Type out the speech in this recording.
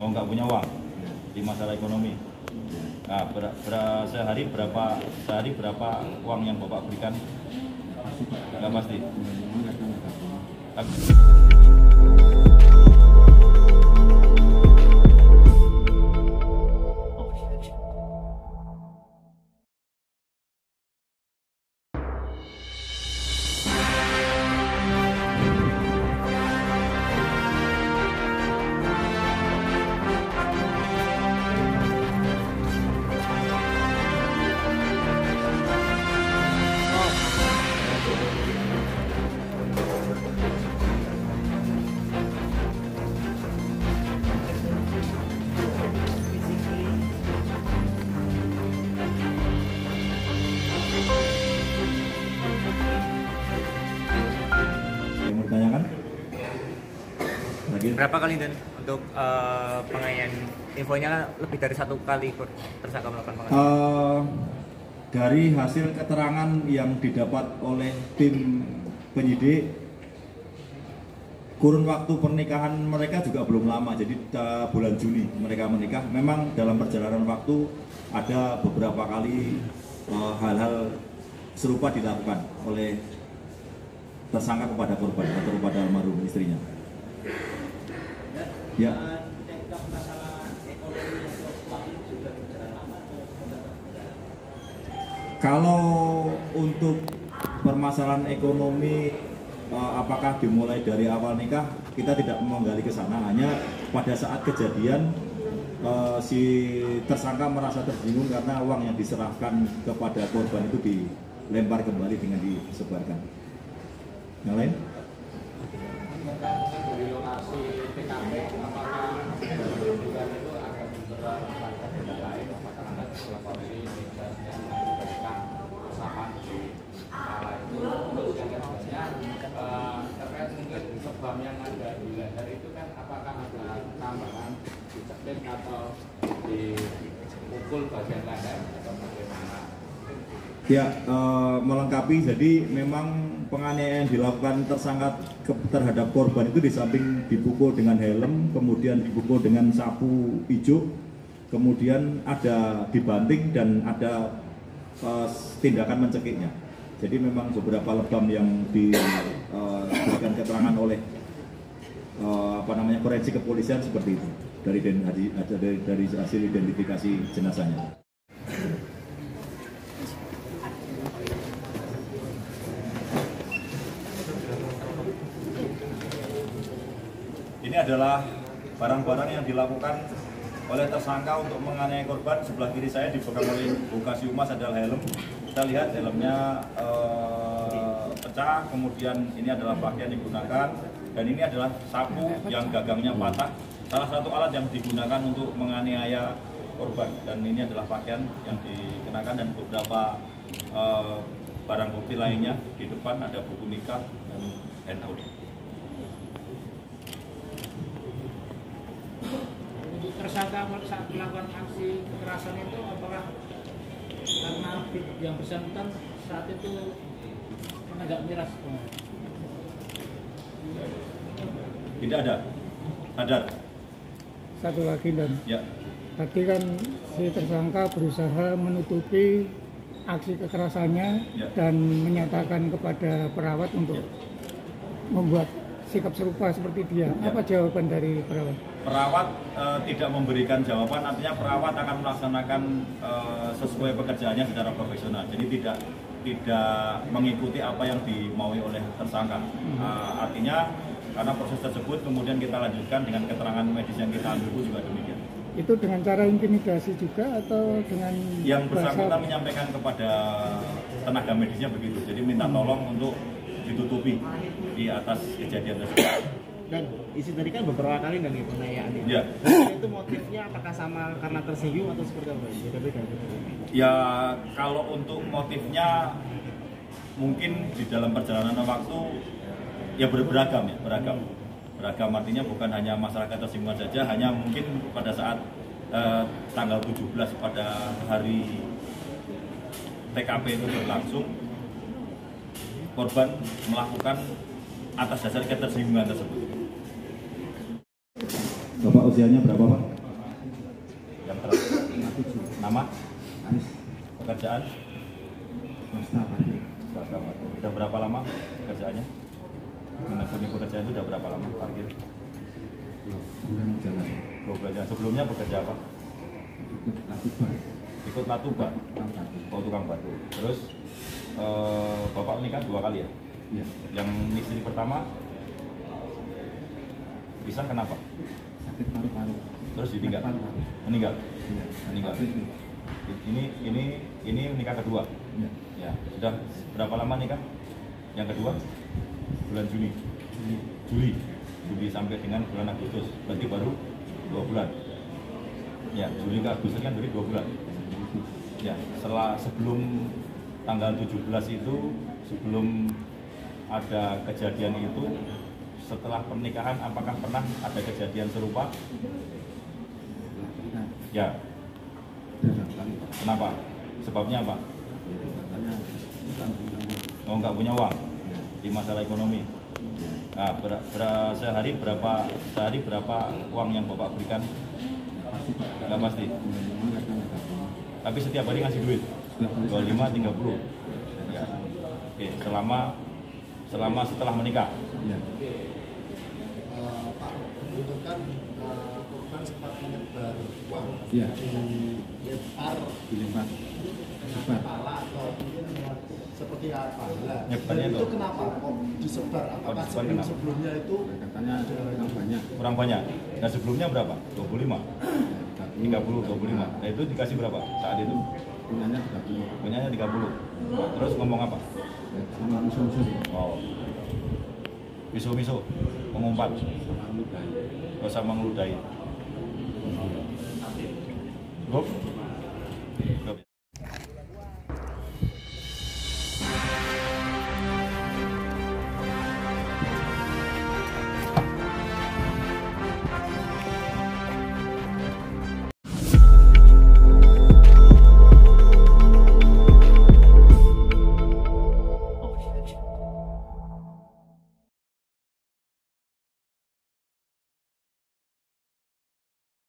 Oh, nggak punya uang di masalah ekonomi. Nah, sehari berapa uang yang Bapak berikan? Nggak pasti. Tanyakan lagi berapa kali dan untuk penganiayaan, infonya lebih dari 1 kali tersangka melakukan penganiayaan. Dari hasil keterangan yang didapat oleh tim penyidik, kurun waktu pernikahan mereka juga belum lama, jadi bulan Juni mereka menikah. Memang dalam perjalanan waktu ada beberapa kali hal-hal serupa dilakukan oleh tersangka kepada korban atau kepada almarhum istrinya. Ya. Kalau untuk permasalahan ekonomi, apakah dimulai dari awal nikah, kita tidak menggali ke sana. Hanya pada saat kejadian si tersangka merasa tersinggung karena uang yang diserahkan kepada korban itu dilempar kembali dengan disebarkan. Yang lain? Dari lokasi TKP, apakah itu akan berlaku benda lain, apakah ada lokasi yang memberikan usaha di kala itu, untuk sebenarnya terkait mungkin sebab yang ada di leher itu kan, apakah ada tambahan dicekik atau dipukul bagian leher atau bagaimana? Ya, melengkapi, jadi memang penganiayaan dilakukan tersangka terhadap korban itu di samping dipukul dengan helm, kemudian dipukul dengan sapu hijau, kemudian ada dibanting dan ada tindakan mencekiknya. Jadi memang beberapa lebam yang diberikan keterangan oleh forensik kepolisian seperti itu dari hasil identifikasi jenazahnya. Ini adalah barang-barang yang dilakukan oleh tersangka untuk menganiaya korban. Sebelah kiri saya dipegang oleh Bu Kasiumas adalah helm. Kita lihat helmnya pecah, kemudian ini adalah pakaian yang digunakan, dan ini adalah sapu yang gagangnya patah. Salah satu alat yang digunakan untuk menganiaya korban, dan ini adalah pakaian yang dikenakan dan beberapa barang bukti lainnya. Di depan ada buku nikah dan handphone. Tersangka saat melakukan aksi kekerasan itu, apakah karena yang bersangkutan saat itu menegak miras? Tidak ada. Sadar. Satu lagi dan Ya. tadi kan si tersangka berusaha menutupi aksi kekerasannya, Ya, dan menyatakan kepada perawat untuk membuat sikap serupa seperti dia. Ya. Apa jawaban dari perawat? Perawat tidak memberikan jawaban, artinya perawat akan melaksanakan sesuai pekerjaannya secara profesional. Jadi tidak mengikuti apa yang dimaui oleh tersangka. Artinya karena proses tersebut kemudian kita lanjutkan dengan keterangan medis yang kita ambil juga demikian. Itu dengan cara intimidasi juga atau dengan Yang bersangkutan bahasa? menyampaikan kepada tenaga medisnya begitu. Jadi minta tolong untuk ditutupi di atas kejadian tersebut. Dan isi tadi kan beberapa kali dan penganiayaan itu. Ya. Itu motifnya apakah sama karena tersinggung atau seperti apa? Beda-beda. Ya, kalau untuk motifnya mungkin di dalam perjalanan waktu ya beragam. Beragam artinya bukan hanya masalah ketersinggungan saja, hanya mungkin pada saat tanggal 17 pada hari TKP itu berlangsung, korban melakukan atas dasar ketersinggungan tersebut. Bapak usianya berapa Pak? Yang terakhir. Nama? Pekerjaan? Swasta. Sudah berapa lama pekerjaannya? Menekuni pekerjaan itu sudah berapa lama parkir? 2 bulan. Sebelumnya bekerja apa? Ikut Latuba. Oh, tukang batu. Terus Bapak nikah 2 kali ya? Iya. Yang istri pertama pisah kenapa? Sakit paru-paru. Terus ditinggal? Meninggal? Iya. Meninggal. Ini nikah kedua. Iya. Ya, sudah berapa lama nikah? Yang kedua? Bulan Juli. Juli sampai dengan bulan Agustus. Berarti baru 2 bulan. Ya, Juli ke Agustus kan berarti 2 bulan. Ya, sebelum tanggal 17 itu, sebelum ada kejadian itu, setelah pernikahan apakah pernah ada kejadian serupa? Ya. Kenapa? Sebabnya apa? Oh, nggak punya uang di masalah ekonomi. Nah, sehari berapa uang yang Bapak berikan? Nggak pasti. Tapi setiap hari ngasih duit 25, 30. Ya. Oke, selama setelah menikah. Iya. Pak, itu kan korban sempat menyebar uang Iya. dilempar kepala atau seperti apa? Nyebarnya itu kenapa kok disebar? Apakah sebelumnya itu Katanya kurang banyak. Kurang banyak. Nah, sebelumnya berapa? 25. 30, 25. Nah, itu dikasih berapa saat itu? Punyanya 30. Punyanya 30. Terus ngomong apa? Sama usul-usul. Oh. Miso-miso, mengumpat, Sama ludahi. sama ngeludahi. Bob,